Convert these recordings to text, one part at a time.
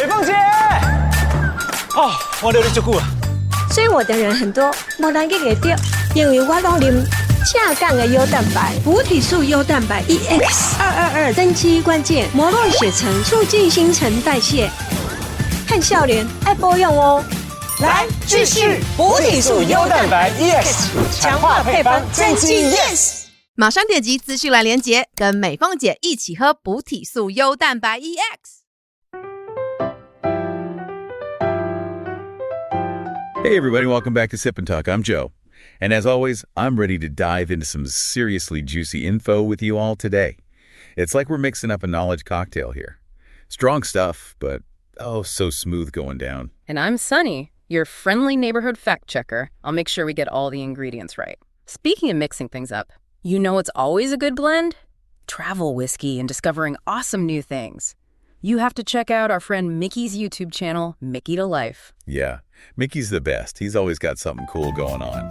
美凤姐，哦，我留你足久了。追我的人很多，没人去给掉，因为我都啉正港的优蛋白，补体素优蛋白 EX222，增肌关键，磨弱血层，促进新陈代谢，看笑脸爱保养哦。来，继续补体素优蛋白 EX， 强化配方，增肌 Yes。马上点击资讯栏连结，跟美凤姐一起喝补体素优蛋白 EX。Hey everybody, welcome back to Sip&Talk. I'm Joe. And as always, I'm ready to dive into some seriously juicy info with you all today. It's like we're mixing up a knowledge cocktail here. Strong stuff, but oh, so smooth going down. And I'm Sunny, your friendly neighborhood fact checker. I'll make sure we get all the ingredients right. Speaking of mixing things up, you know what's always a good blend? Travel whiskey and discovering awesome new things. You have to check out our friend Mickey's YouTube channel, Mickey to Life. Yeah, Mickey's the best. He's always got something cool going on.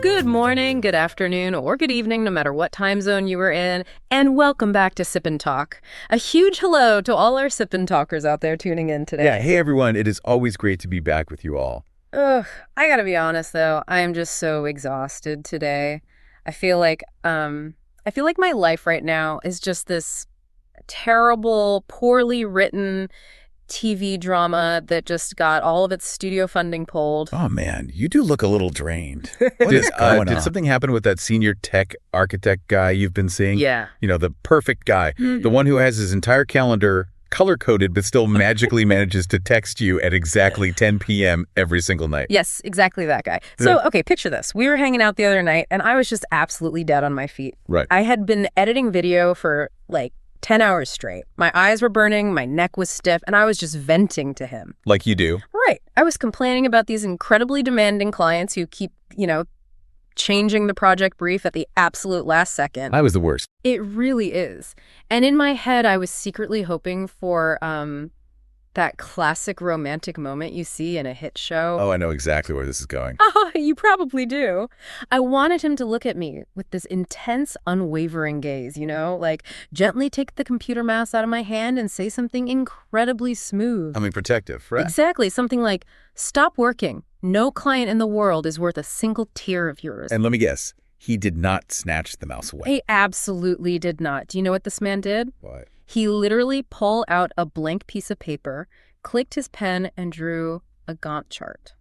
Good morning, good afternoon, or good evening, no matter what time zone you were in, and welcome back to Sip&Talk. A huge hello to all our Sip&Talkers out there tuning in today. Yeah, hey everyone, it is always great to be back with you all. Ugh, I gotta be honest though, I am just so exhausted today. I feel like my life right now is just this terrible, poorly written TV drama that just got all of its studio funding pulled. Oh man, you do look a little drained. Did something happen with that senior tech architect guy you've been seeing? Yeah. You know, the perfect guy. The one who has his entire calendar color-coded but still magically manages to text you at exactly 10 p.m. every single night. Yes, exactly that guy. So, okay, picture this. We were hanging out the other night, and I was just absolutely dead on my feet. Right. I had been editing video for, 10 hours straight. My eyes were burning, my neck was stiff, and I was just venting to him. Like you do. Right. I was complaining about these incredibly demanding clients who keep, changing the project brief at the absolute last second. I was the worst. It really is. And in my head, I was secretly hoping for that classic romantic moment you see in a hit show. Oh, I know exactly where this is going. Oh, you probably do. I wanted him to look at me with this intense, unwavering gaze, gently take the computer mouse out of my hand and say something incredibly smooth. I mean, protective, right? Exactly. Something like, stop working. No client in the world is worth a single tear of yours. And let me guess, he did not snatch the mouse away. He absolutely did not. Do you know what this man did? What? He literally pulled out a blank piece of paper, clicked his pen, and drew a Gantt chart.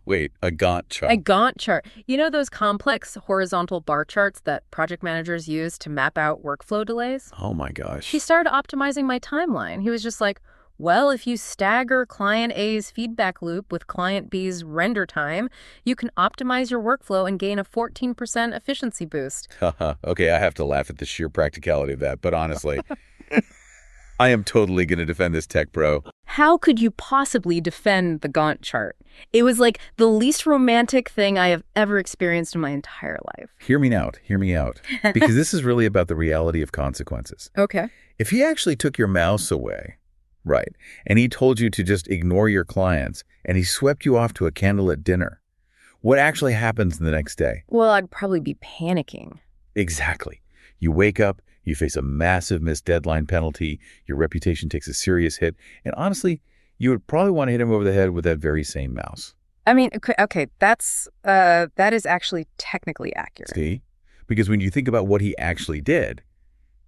Wait, a Gantt chart. A Gantt chart. You know those complex horizontal bar charts that project managers use to map out workflow delays? Oh my gosh. He started optimizing my timeline. He was just like, well, if you stagger client A's feedback loop with client B's render time, you can optimize your workflow and gain a 14% efficiency boost. Okay, I have to laugh at the sheer practicality of that, but honestly, I am totally going to defend this tech bro. How could you possibly defend the Gantt chart? It was like the least romantic thing I have ever experienced in my entire life. Hear me out. Because this is really about the reality of consequences. Okay. If he actually took your mouse away, right, and he told you to just ignore your clients, and he swept you off to a candlelit dinner, what actually happens the next day? Well, I'd probably be panicking. Exactly. You wake up, you face a massive missed deadline penalty, your reputation takes a serious hit, and honestly, you would probably want to hit him over the head with that very same mouse. I mean, okay, that is actually technically accurate. See? Because when you think about what he actually did,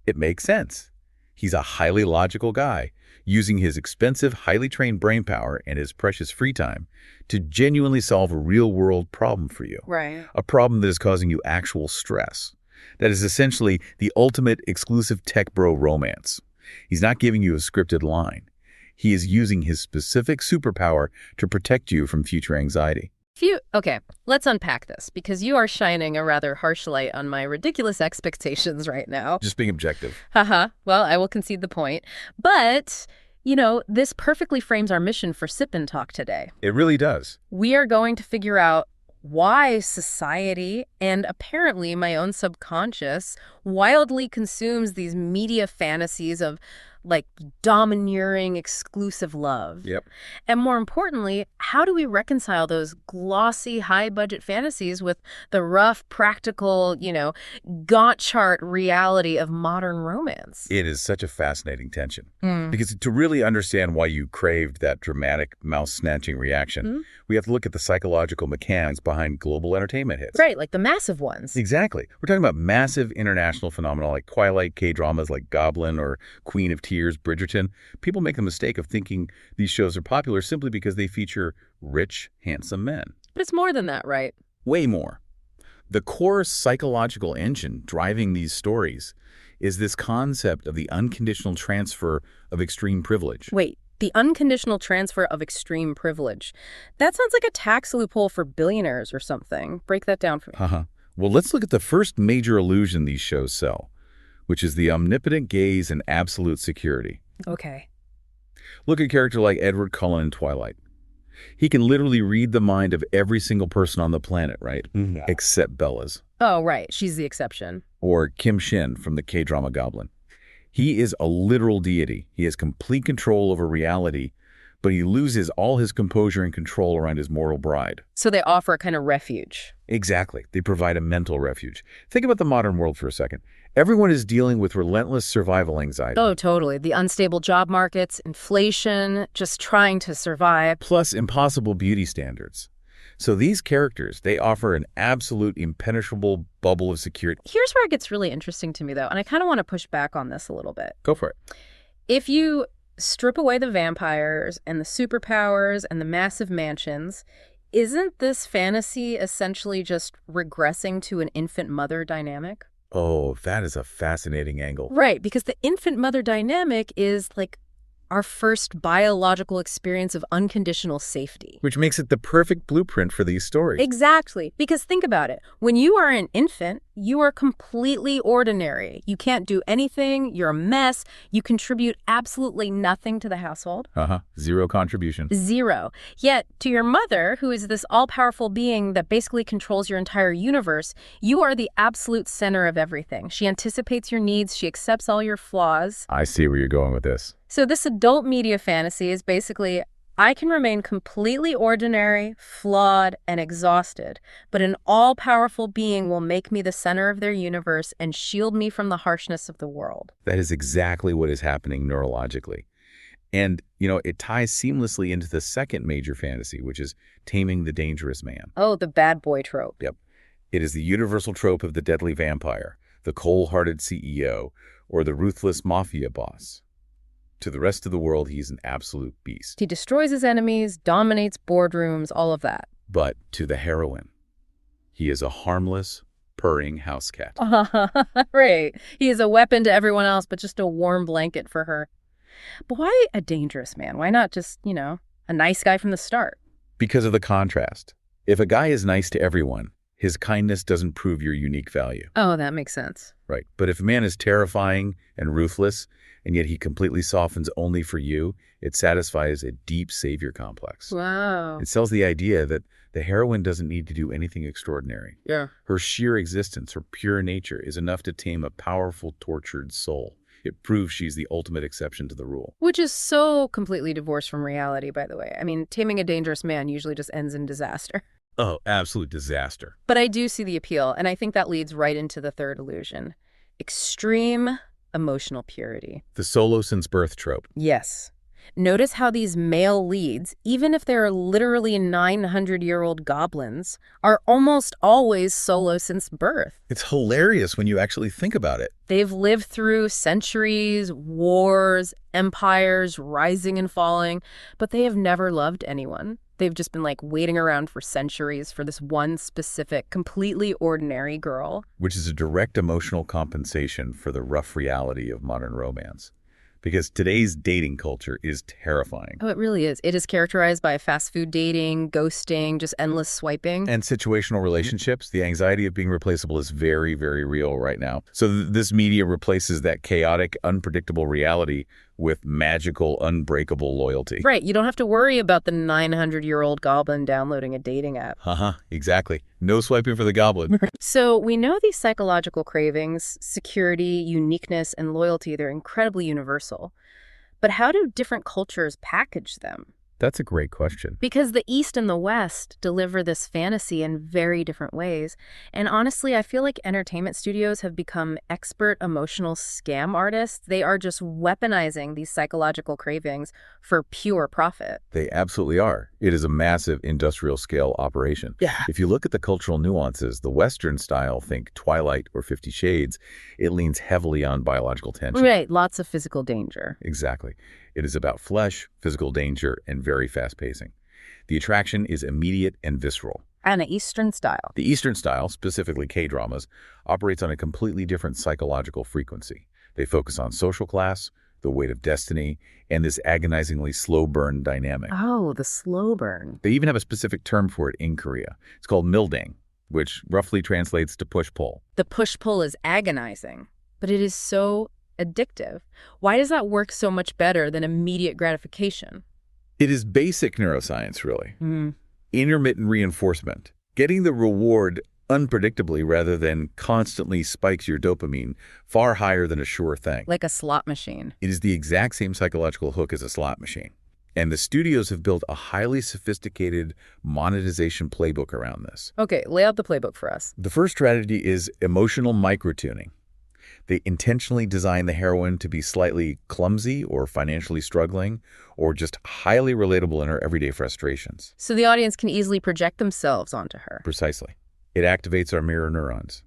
it makes sense. He's a highly logical guy, using his expensive, highly trained brain power and his precious free time to genuinely solve a real-world problem for you. Right. A problem that is causing you actual stress. That is essentially the ultimate exclusive tech bro romance. He's not giving you a scripted line. He is using his specific superpower to protect you from future anxiety. Okay, let's unpack this, because you are shining a rather harsh light on my ridiculous expectations right now. Just being objective. Well, I will concede the point. But, this perfectly frames our mission for Sip&Talk today. It really does. We are going to figure out why society, and apparently my own subconscious, wildly consumes these media fantasies of like domineering, exclusive love. Yep. And more importantly, how do we reconcile those glossy, high-budget fantasies with the rough, practical, Gantt chart reality of modern romance? It is such a fascinating tension. Because to really understand why you craved that dramatic mouse-snatching reaction, we have to look at the psychological mechanics behind global entertainment hits. Right, like the massive ones. Exactly. We're talking about massive international phenomena like Twilight K-dramas like Goblin or Queen of Tears, Bridgerton. People make the mistake of thinking these shows are popular simply because they feature rich, handsome men. But it's more than that, right? Way more. The core psychological engine driving these stories is this concept of the unconditional transfer of extreme privilege. Wait, the unconditional transfer of extreme privilege. That sounds like a tax loophole for billionaires or something. Break that down for me. Well, let's look at the first major illusion these shows sell, which is the omnipotent gaze and absolute security. Okay. Look at a character like Edward Cullen in Twilight. He can literally read the mind of every single person on the planet, right? Except Bella's. Oh, right. She's the exception. Or Kim Shin from the K-drama Goblin. He is a literal deity. He has complete control over reality, but he loses all his composure and control around his mortal bride. So they offer a kind of refuge. Exactly. They provide a mental refuge. Think about the modern world for a second. Everyone is dealing with relentless survival anxiety. Oh, totally. The unstable job markets, inflation, just trying to survive. Plus impossible beauty standards. So these characters, they offer an absolute impenetrable bubble of security. Here's where it gets really interesting to me, though, and I kind of want to push back on this a little bit. Go for it. If you strip away the vampires and the superpowers and the massive mansions, isn't this fantasy essentially just regressing to an infant mother dynamic? Oh, that is a fascinating angle. Right, because the infant mother dynamic is like our first biological experience of unconditional safety. Which makes it the perfect blueprint for these stories. Exactly. Because think about it. When you are an infant, you are completely ordinary. You can't do anything. You're a mess. You contribute absolutely nothing to the household. Zero contribution. Zero. Yet to your mother, who is this all-powerful being that basically controls your entire universe, you are the absolute center of everything. She anticipates your needs. She accepts all your flaws. I see where you're going with this. So this adult media fantasy is basically, I can remain completely ordinary, flawed, and exhausted, but an all-powerful being will make me the center of their universe and shield me from the harshness of the world. That is exactly what is happening neurologically. And, it ties seamlessly into the second major fantasy, which is taming the dangerous man. Oh, the bad boy trope. Yep. It is the universal trope of the deadly vampire, the cold-hearted CEO, or the ruthless mafia boss. To the rest of the world, he's an absolute beast. He destroys his enemies, dominates boardrooms, all of that. But to the heroine, he is a harmless, purring house cat. Right. He is a weapon to everyone else, but just a warm blanket for her. But why a dangerous man? Why not just, a nice guy from the start? Because of the contrast. If a guy is nice to everyone, his kindness doesn't prove your unique value. Oh, that makes sense. Right. But if a man is terrifying and ruthless, and yet he completely softens only for you, it satisfies a deep savior complex. Wow. It sells the idea that the heroine doesn't need to do anything extraordinary. Yeah. Her sheer existence, her pure nature, is enough to tame a powerful, tortured soul. It proves she's the ultimate exception to the rule. Which is so completely divorced from reality, by the way. I mean, taming a dangerous man usually just ends in disaster. Oh, absolute disaster. But I do see the appeal, and I think that leads right into the third illusion. Extreme emotional purity. The solo since birth trope. Yes. Notice how these male leads, even if they're literally 900-year-old goblins, are almost always solo since birth. It's hilarious when you actually think about it. They've lived through centuries, wars, empires, rising and falling, but they have never loved anyone. They've just been waiting around for centuries for this one specific, completely ordinary girl. Which is a direct emotional compensation for the rough reality of modern romance. Because today's dating culture is terrifying. Oh, it really is. It is characterized by fast food dating, ghosting, just endless swiping. And situational relationships. The anxiety of being replaceable is very, very real right now. So this media replaces that chaotic, unpredictable reality with magical, unbreakable loyalty. Right, you don't have to worry about the 900-year-old goblin downloading a dating app. Exactly. No swiping for the goblin. So we know these psychological cravings, security, uniqueness, and loyalty, they're incredibly universal. But how do different cultures package them? That's a great question. Because the East and the West deliver this fantasy in very different ways. And honestly, I feel like entertainment studios have become expert emotional scam artists. They are just weaponizing these psychological cravings for pure profit. They absolutely are. It is a massive industrial-scale operation. Yeah. If you look at the cultural nuances, the Western style, think Twilight or 50 Shades, it leans heavily on biological tension. Right, lots of physical danger. Exactly. It is about flesh, physical danger, and very fast pacing. The attraction is immediate and visceral. And the Eastern style. The Eastern style, specifically K-dramas, operates on a completely different psychological frequency. They focus on social class, the weight of destiny, and this agonizingly slow burn dynamic. Oh, the slow burn. They even have a specific term for it in Korea. It's called mildang, which roughly translates to push-pull. The push-pull is agonizing, but it is so addictive. Why does that work so much better than immediate gratification? It is basic neuroscience, really. Intermittent reinforcement. Getting the reward unpredictably rather than constantly spikes your dopamine far higher than a sure thing. Like a slot machine. It is the exact same psychological hook as a slot machine. And the studios have built a highly sophisticated monetization playbook around this. Okay, lay out the playbook for us. The first strategy is emotional microtuning. They intentionally design the heroine to be slightly clumsy or financially struggling or just highly relatable in her everyday frustrations. So the audience can easily project themselves onto her. Precisely. It activates our mirror neurons.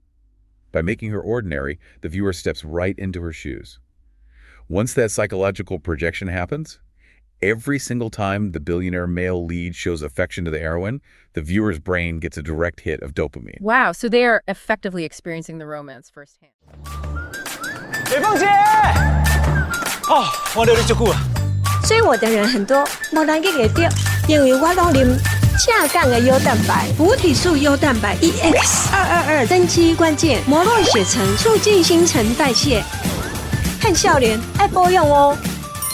By making her ordinary, the viewer steps right into her shoes. Once that psychological projection happens, every single time the billionaire male lead shows affection to the heroine, the viewer's brain gets a direct hit of dopamine. Wow, so they are effectively experiencing the romance firsthand. 北凤姐，哦，我留你足久了。追我的人很多，没人去给掉，因为我拢啉正港的优蛋白，补体素优蛋白 EX222增肌关键，磨弱血层，促进新陈代谢，看笑脸爱保养哦。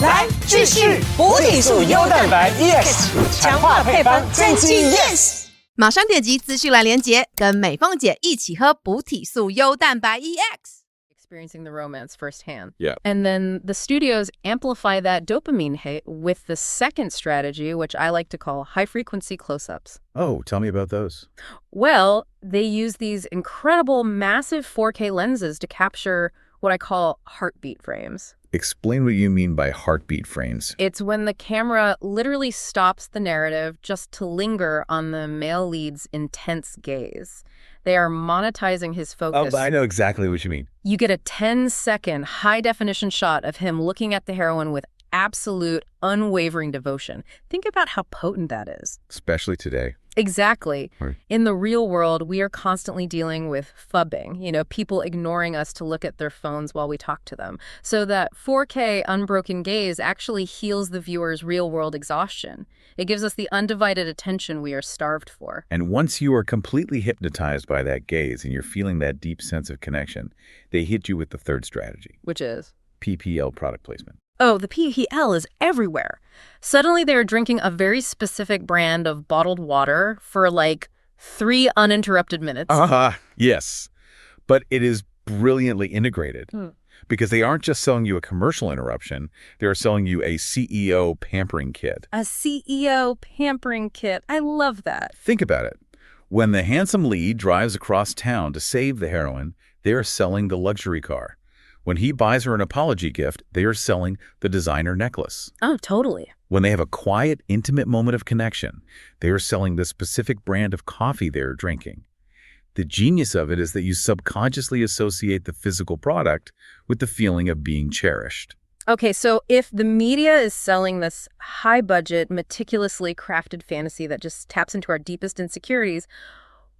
来，继续补体素优蛋白 EX， 强化配方，增肌 Yes。马上点击资讯栏连结，跟美凤姐一起喝补体素优蛋白 EX。 Experiencing the romance firsthand. Yeah. And then the studios amplify that dopamine hit with the second strategy, which I like to call high-frequency close-ups. Oh, tell me about those. Well, they use these incredible massive 4K lenses to capture what I call heartbeat frames. Explain what you mean by heartbeat frames. It's when the camera literally stops the narrative just to linger on the male lead's intense gaze. They are monetizing his focus. Oh, I know exactly what you mean. You get a 10-second high-definition shot of him looking at the heroine with absolute, unwavering devotion. Think about how potent that is. Especially today. Exactly. Right. In the real world, we are constantly dealing with phubbing, people ignoring us to look at their phones while we talk to them. So that 4K unbroken gaze actually heals the viewer's real-world exhaustion. It gives us the undivided attention we are starved for. And once you are completely hypnotized by that gaze and you're feeling that deep sense of connection, they hit you with the third strategy. Which is? PPL product placement. Oh, the PPL is everywhere. Suddenly they're drinking a very specific brand of bottled water for like 3 uninterrupted minutes. Yes. But it is brilliantly integrated because they aren't just selling you a commercial interruption. They're selling you a CEO pampering kit. A CEO pampering kit. I love that. Think about it. When the handsome lead drives across town to save the heroine, they're selling the luxury car. When he buys her an apology gift, they are selling the designer necklace. Oh, totally. When they have a quiet, intimate moment of connection, they are selling the specific brand of coffee they're drinking. The genius of it is that you subconsciously associate the physical product with the feeling of being cherished. Okay, so if the media is selling this high-budget, meticulously crafted fantasy that just taps into our deepest insecurities,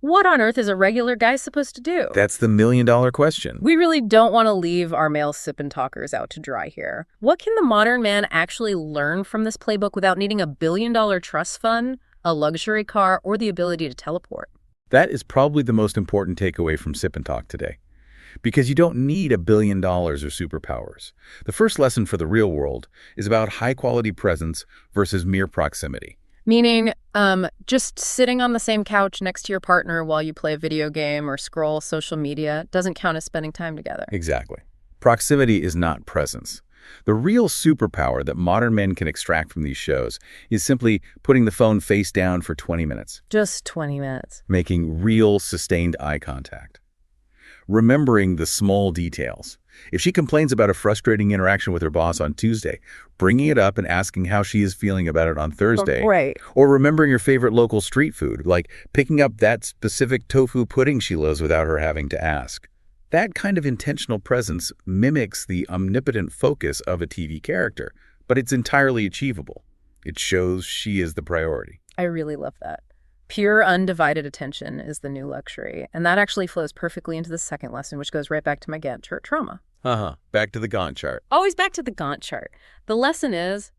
what on earth is a regular guy supposed to do? That's the million-dollar question. We really don't want to leave our male sip-and-talkers out to dry here. What can the modern man actually learn from this playbook without needing a billion-dollar trust fund, a luxury car, or the ability to teleport? That is probably the most important takeaway from Sip and Talk today. Because you don't need $1 billion or superpowers. The first lesson for the real world is about high-quality presence versus mere proximity. Meaning, just sitting on the same couch next to your partner while you play a video game or scroll social media doesn't count as spending time together. Exactly. Proximity is not presence. The real superpower that modern men can extract from these shows is simply putting the phone face down for 20 minutes. Just 20 minutes. Making real, sustained eye contact. Remembering the small details. If she complains about a frustrating interaction with her boss on Tuesday, bringing it up and asking how she is feeling about it on Thursday. Right. Or remembering your favorite local street food, like picking up that specific tofu pudding she loves without her having to ask. That kind of intentional presence mimics the omnipotent focus of a TV character, but it's entirely achievable. It shows she is the priority. I really love that. Pure, undivided attention is the new luxury. And that actually flows perfectly into the second lesson, which goes right back to my Gantt chart trauma. Back to the Gantt chart. Always back to the Gantt chart. The lesson is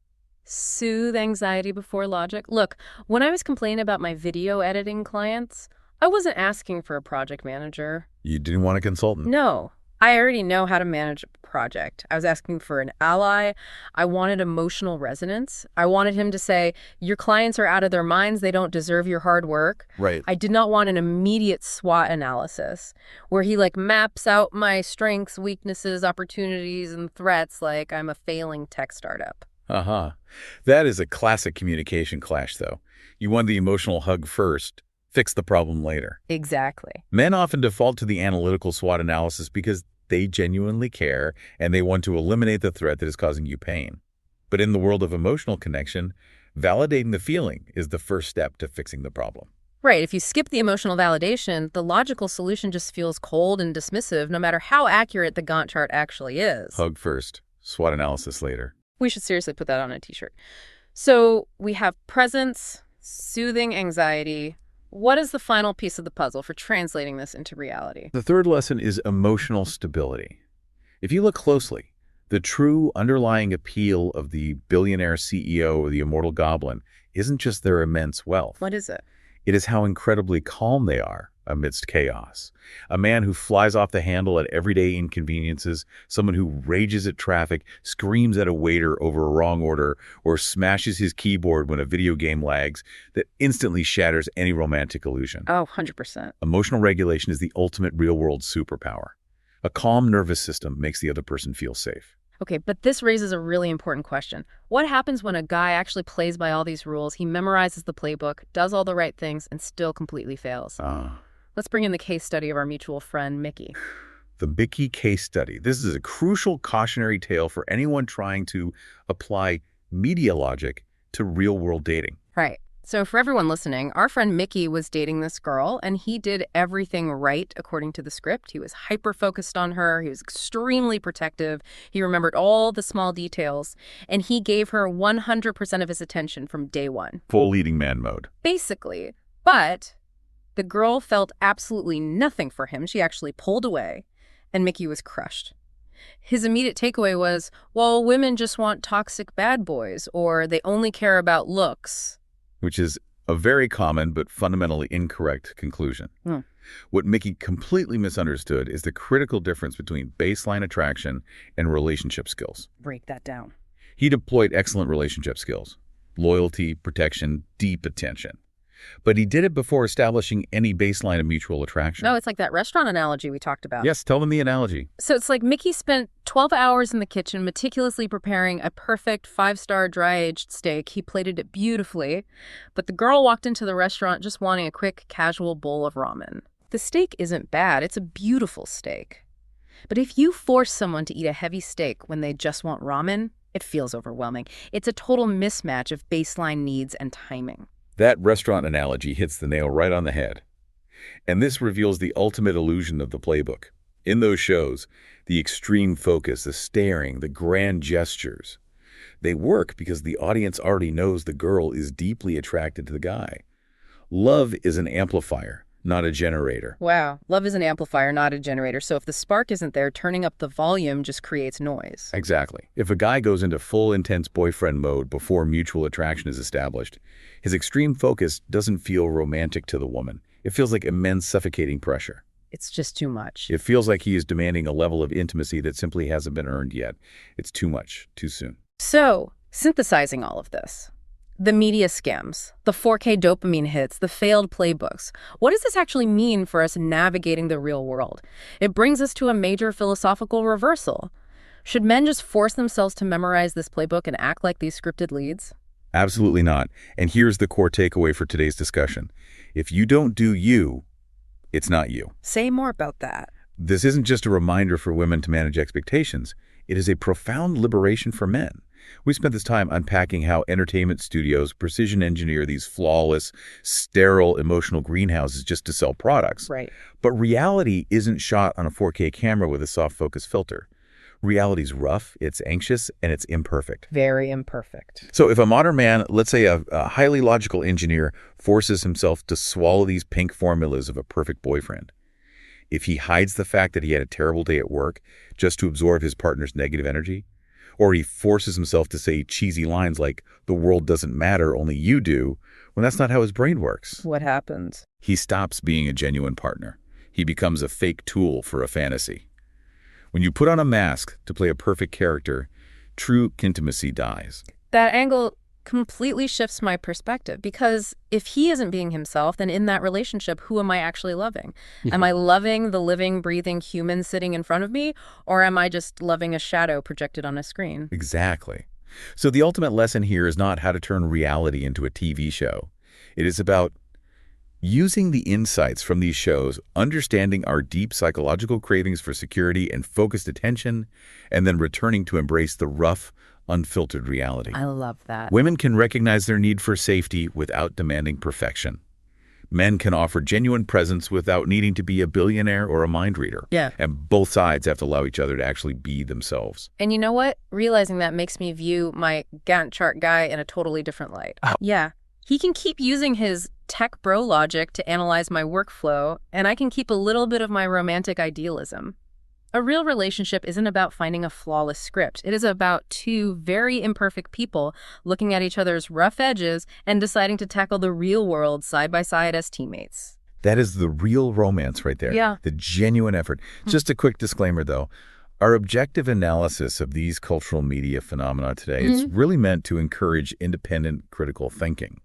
soothe anxiety before logic. Look, when I was complaining about my video editing clients, I wasn't asking for a project manager. You didn't want a consultant? No. I already know how to manage a project. I was asking for an ally. I wanted emotional resonance. I wanted him to say, your clients are out of their minds. They don't deserve your hard work. Right. I did not want an immediate SWOT analysis where he maps out my strengths, weaknesses, opportunities, and threats like I'm a failing tech startup. That is a classic communication clash, though. You want the emotional hug first. Fix the problem later. Exactly. Men often default to the analytical SWOT analysis because they genuinely care and they want to eliminate the threat that is causing you pain. But in the world of emotional connection, validating the feeling is the first step to fixing the problem. Right. If you skip the emotional validation, the logical solution just feels cold and dismissive, no matter how accurate the Gantt chart actually is. Hug first, SWOT analysis later. We should seriously put that on a t-shirt. So we have presence, soothing anxiety. What is the final piece of the puzzle for translating this into reality? The third lesson is emotional stability. If you look closely, the true underlying appeal of the billionaire CEO or the immortal goblin isn't just their immense wealth. What is it? It is how incredibly calm they are amidst chaos. A man who flies off the handle at everyday inconveniences, someone who rages at traffic, screams at a waiter over a wrong order, or smashes his keyboard when a video game lags, that instantly shatters any romantic illusion. Oh, 100%. Emotional regulation is the ultimate real-world superpower. A calm nervous system makes the other person feel safe. Okay, but this raises a really important question. What happens when a guy actually plays by all these rules, he memorizes the playbook, does all the right things, and still completely fails? Let's bring in the case study of our mutual friend, Mickey. The Mickey case study. This is a crucial cautionary tale for anyone trying to apply media logic to real-world dating. Right. So for everyone listening, our friend Mickey was dating this girl, and he did everything right according to the script. He was hyper-focused on her. He was extremely protective. He remembered all the small details, and he gave her 100% of his attention from day one. Full leading man mode. Basically. But the girl felt absolutely nothing for him. She actually pulled away, and Mickey was crushed. His immediate takeaway was, well, women just want toxic bad boys, or they only care about looks. Which is a very common but fundamentally incorrect conclusion. What Mickey completely misunderstood is the critical difference between baseline attraction and relationship skills. Break that down. He deployed excellent relationship skills, loyalty, protection, deep attention. But he did it before establishing any baseline of mutual attraction. No, it's like that restaurant analogy we talked about. Yes, tell them the analogy. So it's like Mickey spent 12 hours in the kitchen meticulously preparing a perfect 5-star dry-aged steak. He plated it beautifully, but the girl walked into the restaurant just wanting a quick, casual bowl of ramen. The steak isn't bad. It's a beautiful steak. But if you force someone to eat a heavy steak when they just want ramen, it feels overwhelming. It's a total mismatch of baseline needs and timing. That restaurant analogy hits the nail right on the head. And this reveals the ultimate illusion of the playbook. In those shows, the extreme focus, the staring, the grand gestures, they work because the audience already knows the girl is deeply attracted to the guy. Love is an amplifier, not a generator. Wow. Love is an amplifier, not a generator. So if the spark isn't there, turning up the volume just creates noise. Exactly. If a guy goes into full intense boyfriend mode before mutual attraction is established, his extreme focus doesn't feel romantic to the woman. It feels like immense suffocating pressure. It's just too much. It feels like he is demanding a level of intimacy that simply hasn't been earned yet. It's too much, too soon. So, synthesizing all of this, the media scams, the 4K dopamine hits, the failed playbooks, what does this actually mean for us navigating the real world? It brings us to a major philosophical reversal. Should men just force themselves to memorize this playbook and act like these scripted leads? Absolutely not. And here's the core takeaway for today's discussion. If you don't do you, it's not you. Say more about that. This isn't just a reminder for women to manage expectations. It is a profound liberation for men. We spent this time unpacking how entertainment studios precision engineer these flawless, sterile, emotional greenhouses just to sell products. Right. But reality isn't shot on a 4K camera with a soft focus filter. Reality's rough, it's anxious, and it's imperfect. Very imperfect. So if a modern man, let's say a highly logical engineer, forces himself to swallow these pink formulas of a perfect boyfriend, if he hides the fact that he had a terrible day at work just to absorb his partner's negative energy, or he forces himself to say cheesy lines like, the world doesn't matter, only you do, when that's not how his brain works. What happens? He stops being a genuine partner. He becomes a fake tool for a fantasy. When you put on a mask to play a perfect character, true intimacy dies. That angle completely shifts my perspective, because if he isn't being himself, then in that relationship, who am I actually loving? Yeah. Am I loving the living, breathing human sitting in front of me, or am I just loving a shadow projected on a screen? Exactly. So the ultimate lesson here is not how to turn reality into a TV show. It is about using the insights from these shows, understanding our deep psychological cravings for security and focused attention, and then returning to embrace the rough, unfiltered reality. I love that. Women can recognize their need for safety without demanding perfection. Men can offer genuine presence without needing to be a billionaire or a mind reader. Yeah. And both sides have to allow each other to actually be themselves. And you know what? Realizing that makes me view my Gantt chart guy in a totally different light. Oh. Yeah. He can keep using his tech bro logic to analyze my workflow, and I can keep a little bit of my romantic idealism. A real relationship isn't about finding a flawless script. It is about two very imperfect people looking at each other's rough edges and deciding to tackle the real world side by side as teammates. That is the real romance right there. Yeah. The genuine effort. Just a quick disclaimer, though. Our objective analysis of these cultural media phenomena today is really meant to encourage independent, critical thinking.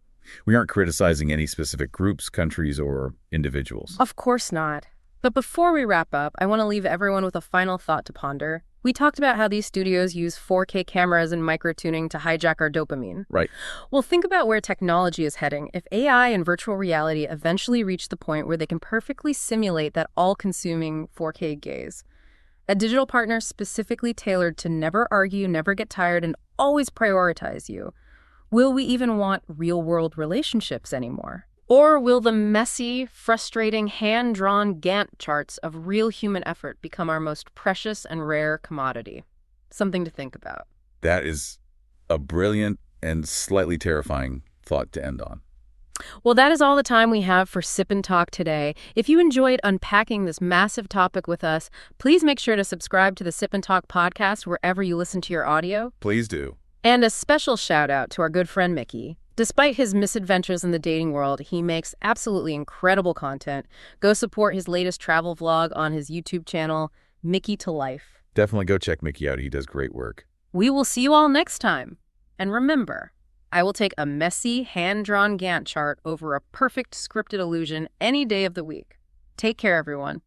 We aren't criticizing any specific groups, countries, or individuals. Of course not. But before we wrap up, I want to leave everyone with a final thought to ponder. We talked about how these studios use 4K cameras and microtuning to hijack our dopamine. Right. Well, think about where technology is heading. If AI and virtual reality eventually reach the point where they can perfectly simulate that all-consuming 4K gaze, a digital partner specifically tailored to never argue, never get tired, and always prioritize you, will we even want real-world relationships anymore? Or will the messy, frustrating, hand-drawn Gantt charts of real human effort become our most precious and rare commodity? Something to think about. That is a brilliant and slightly terrifying thought to end on. Well, that is all the time we have for Sip and Talk today. If you enjoyed unpacking this massive topic with us, please make sure to subscribe to the Sip and Talk podcast wherever you listen to your audio. Please do. And a special shout out to our good friend Mickey. Despite his misadventures in the dating world, he makes absolutely incredible content. Go support his latest travel vlog on his YouTube channel, Mickey to Life. Definitely go check Mickey out. He does great work. We will see you all next time. And remember, I will take a messy, hand-drawn Gantt chart over a perfect scripted illusion any day of the week. Take care, everyone.